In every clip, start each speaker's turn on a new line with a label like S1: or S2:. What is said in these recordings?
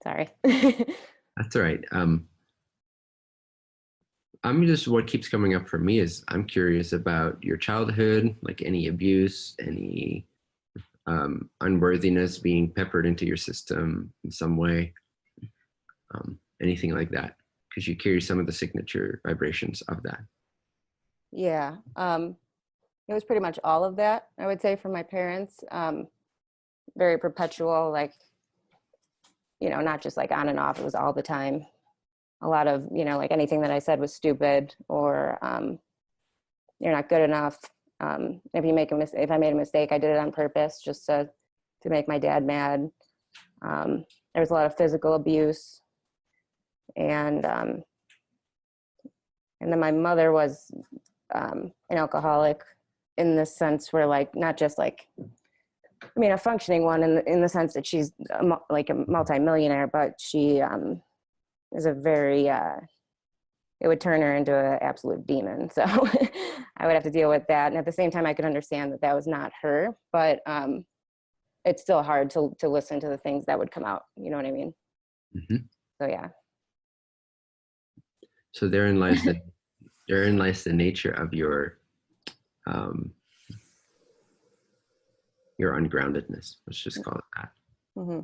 S1: Sorry.
S2: That's all right. What keeps coming up for me is I'm curious about your childhood, like any abuse, any unworthiness being peppered into your system in some way, anything like that, because you carry some of the signature vibrations of that.
S1: Yeah. It was pretty much all of that, I would say, from my parents. Very perpetual, like, not just like on and off. It was all the time. A lot of, like anything that I said was stupid, or you're not good enough. If I made a mistake, I did it on purpose just to make my dad mad. There was a lot of physical abuse, and then my mother was an alcoholic, in the sense where, like, not just like, a functioning one in the sense that she's like a multimillionaire, but she is a very it would turn her into an absolute demon. So I would have to deal with that. And at the same time, I could understand that was not her, but it's still hard to listen to the things that would come out. You know what I mean?
S2: Mm-hmm.
S1: So yeah.
S2: So therein lies the nature of your ungroundedness. Let's just call it that. Mm-hmm.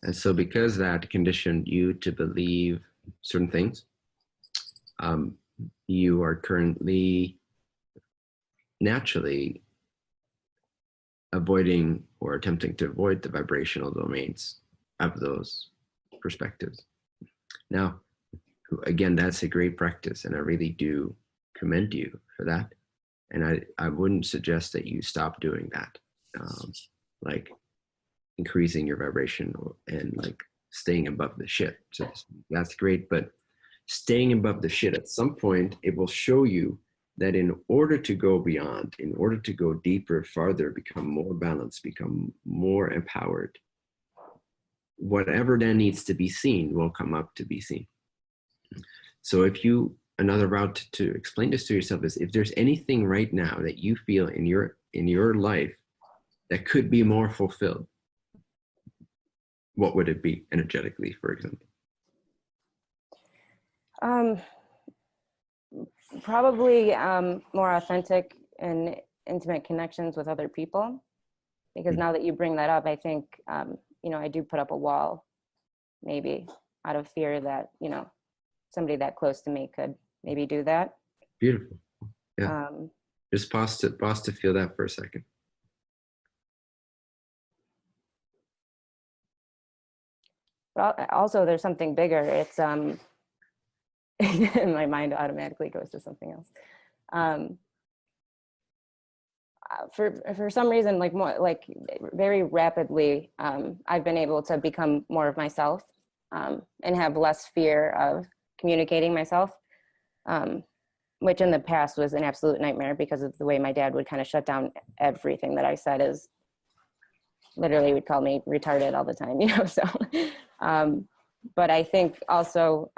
S2: And so because that conditioned you to believe certain things, you are currently naturally avoiding or attempting to avoid the vibrational domains of those perspectives. Now, again, that's a great practice, and I really do commend you for that. And I wouldn't suggest that you stop doing that, like increasing your vibration and like staying above the shit. So that's great, but staying above the shit, at some point, it will show you that in order to go beyond, in order to go deeper, farther, become more balanced, become more empowered, whatever then needs to be seen will come up to be seen. So another route to explain this to yourself is, if there's anything right now that you feel in your life that could be more fulfilled, what would it be energetically, for example?
S1: Probably more authentic and intimate connections with other people, because now that you bring that up, I think I do put up a wall, maybe out of fear that somebody that close to me could maybe do that.
S2: Beautiful. Yeah. Just pause to feel that for a second.
S1: But also, there's something bigger. It's my mind automatically goes to something else. For some reason, like very rapidly, I've been able to become more of myself, and have less fear of communicating myself, which in the past was an absolute nightmare because of the way my dad would kind of shut down everything that I said. Is literally would call me retarded all the time, so but I think also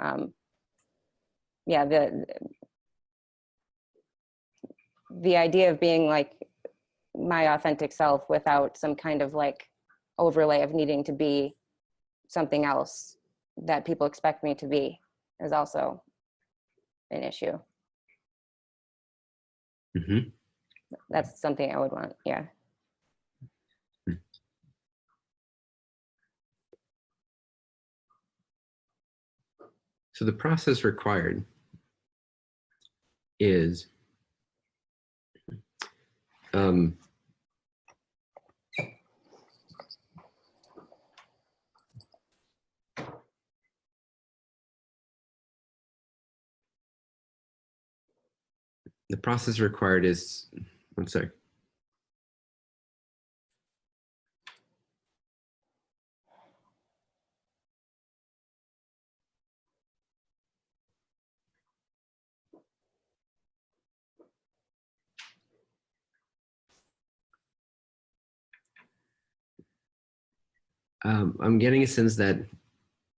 S1: the idea of being like my authentic self without some kind of like overlay of needing to be something else that people expect me to be is also an issue. Mm-hmm. That's something I would want. Yeah.
S2: So the process required is the process required is, one sec. I'm getting a sense that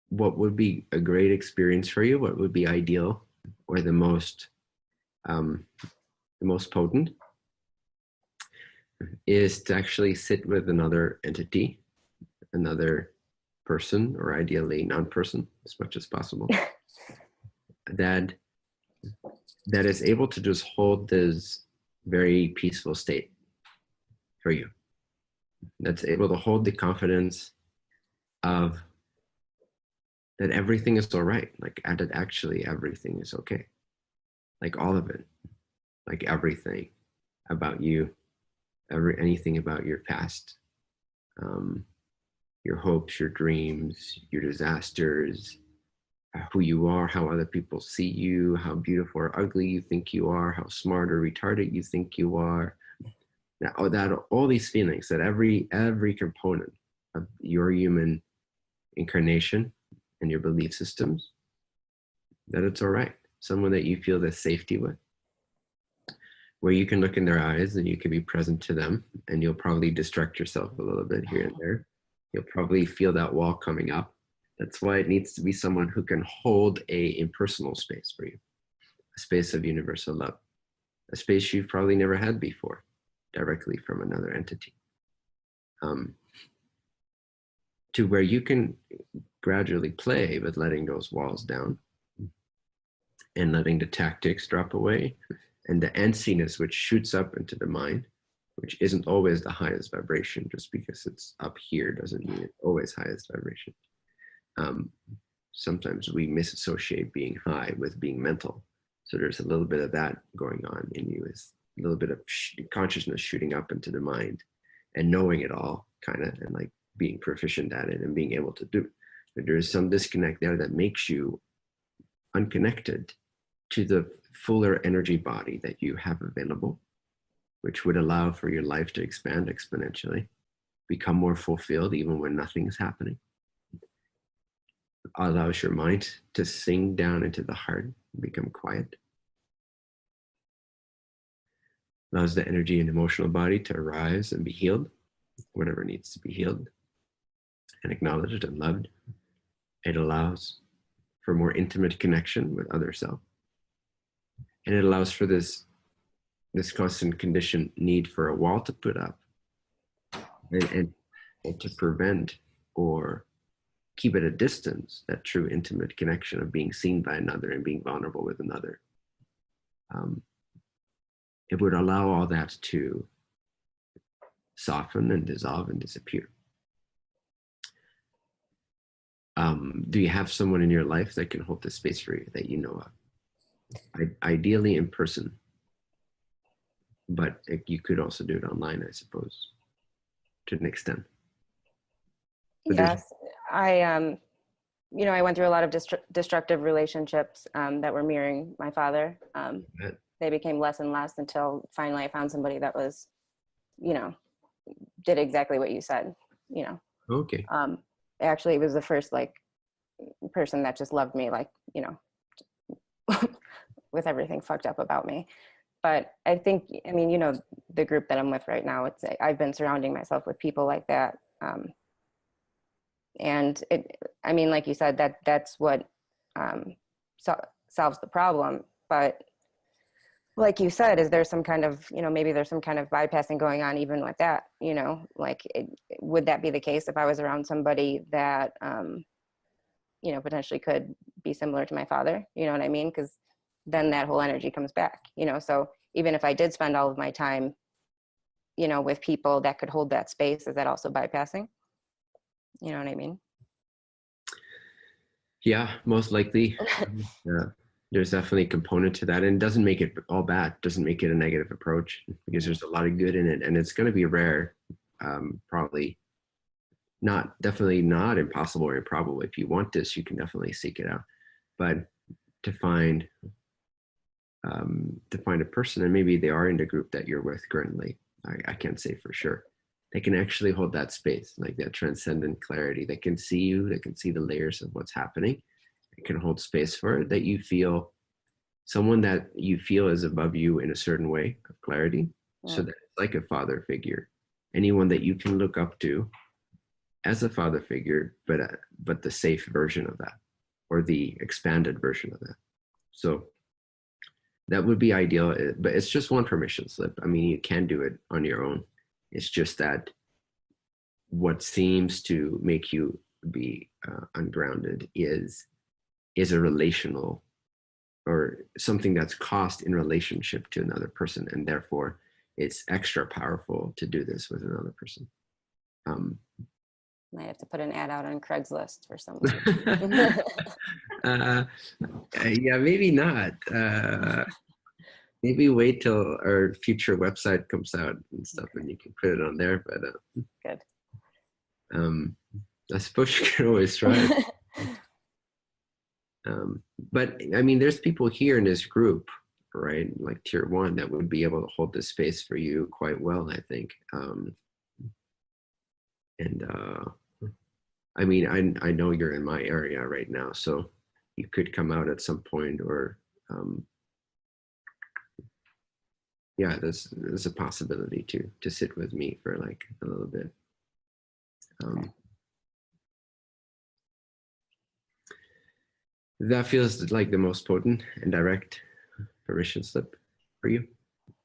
S2: what would be a great experience for you, what would be ideal, or the most potent, is to actually sit with another entity, another person, or ideally non-person as much as possible, that is able to just hold this very peaceful state for you, that's able to hold the confidence of that everything is all right, like, and that actually everything is okay, like all of it, like everything about you, anything about your past, um, your hopes, your dreams, your disasters, who you are, how other people see you, how beautiful or ugly you think you are, how smart or retarded you think you are. Now, all these feelings, that every component of your human incarnation and your belief systems, that it's all right. Someone that you feel the safety with, where you can look in their eyes and you can be present to them, and you'll probably distract yourself a little bit here and there. You'll probably feel that wall coming up. That's why it needs to be someone who can hold a impersonal space for you, a space of universal love, a space you've probably never had before, directly from another entity, to where you can gradually play with letting those walls down and letting the tactics drop away, and the antsiness which shoots up into the mind, which isn't always the highest vibration. Just because it's up here doesn't mean it's always highest vibration. Sometimes we misassociate being high with being mental. So there's a little bit of that going on in you, is a little bit of consciousness shooting up into the mind and knowing it all, kind of, and like being proficient at it and being able to do it. But there's some disconnect there that makes you unconnected to the fuller energy body that you have available, which would allow for your life to expand exponentially, become more fulfilled even when nothing's happening. Allows your mind to sink down into the heart and become quiet. Allows the energy and emotional body to arise and be healed, whatever needs to be healed and acknowledged and loved. It allows for more intimate connection with other self. And it allows for this constant conditioned need for a wall to put up and to prevent or keep at a distance that true intimate connection of being seen by another and being vulnerable with another. It would allow all that to soften and dissolve and disappear. Do you have someone in your life that can hold this space for you that you know of? Ideally in person, but you could also do it online, I suppose, to an extent. But
S1: Yes, I I went through a lot of destructive relationships that were mirroring my father. They became less and less until finally I found somebody that was, did exactly what you said.
S2: Okay.
S1: Actually, it was the first person that just loved me, with everything fucked up about me. But I think, the group that I'm with right now, I've been surrounding myself with people like that. And like you said, that's what solves the problem. But like you said, is there some kind of, maybe there's some kind of bypassing going on even with that, would that be the case if I was around somebody that, potentially could be similar to my father, you know what I mean? Because then that whole energy comes back, so even if I did spend all of my time, with people that could hold that space, is that also bypassing? You know what I mean?
S2: Yeah, most likely. There's definitely a component to that, and it doesn't make it all bad. Doesn't make it a negative approach, because there's a lot of good in it, and it's going to be rare. Probably not, definitely not impossible or improbable. If you want this, you can definitely seek it out. But to find a person, and maybe they are in the group that you're with currently, I can't say for sure. They can actually hold that space, like that transcendent clarity. They can see you, they can see the layers of what's happening. They can hold space for it, that you feel someone that you feel is above you in a certain way of clarity. So that it's like a father figure, anyone that you can look up to as a father figure, but the safe version of that, or the expanded version of that. So that would be ideal, but it's just one permission slip. You can do it on your own. It's just that what seems to make you be ungrounded is a relational, or something that's cost in relationship to another person, and therefore it's extra powerful to do this with another person.
S1: Might have to put an ad out on Craigslist for someone.
S2: Yeah, maybe not. Maybe wait till our future website comes out and stuff, and you can put it on there. But
S1: Good.
S2: I suppose you can always try. But I mean, there's people here in this group, right? Like tier 1, that would be able to hold this space for you quite well, I think. I mean, I know you're in my area right now, so you could come out at some point, or yeah, there's a possibility to sit with me for like a little bit.
S1: Okay.
S2: That feels like the most potent and direct permission slip for you.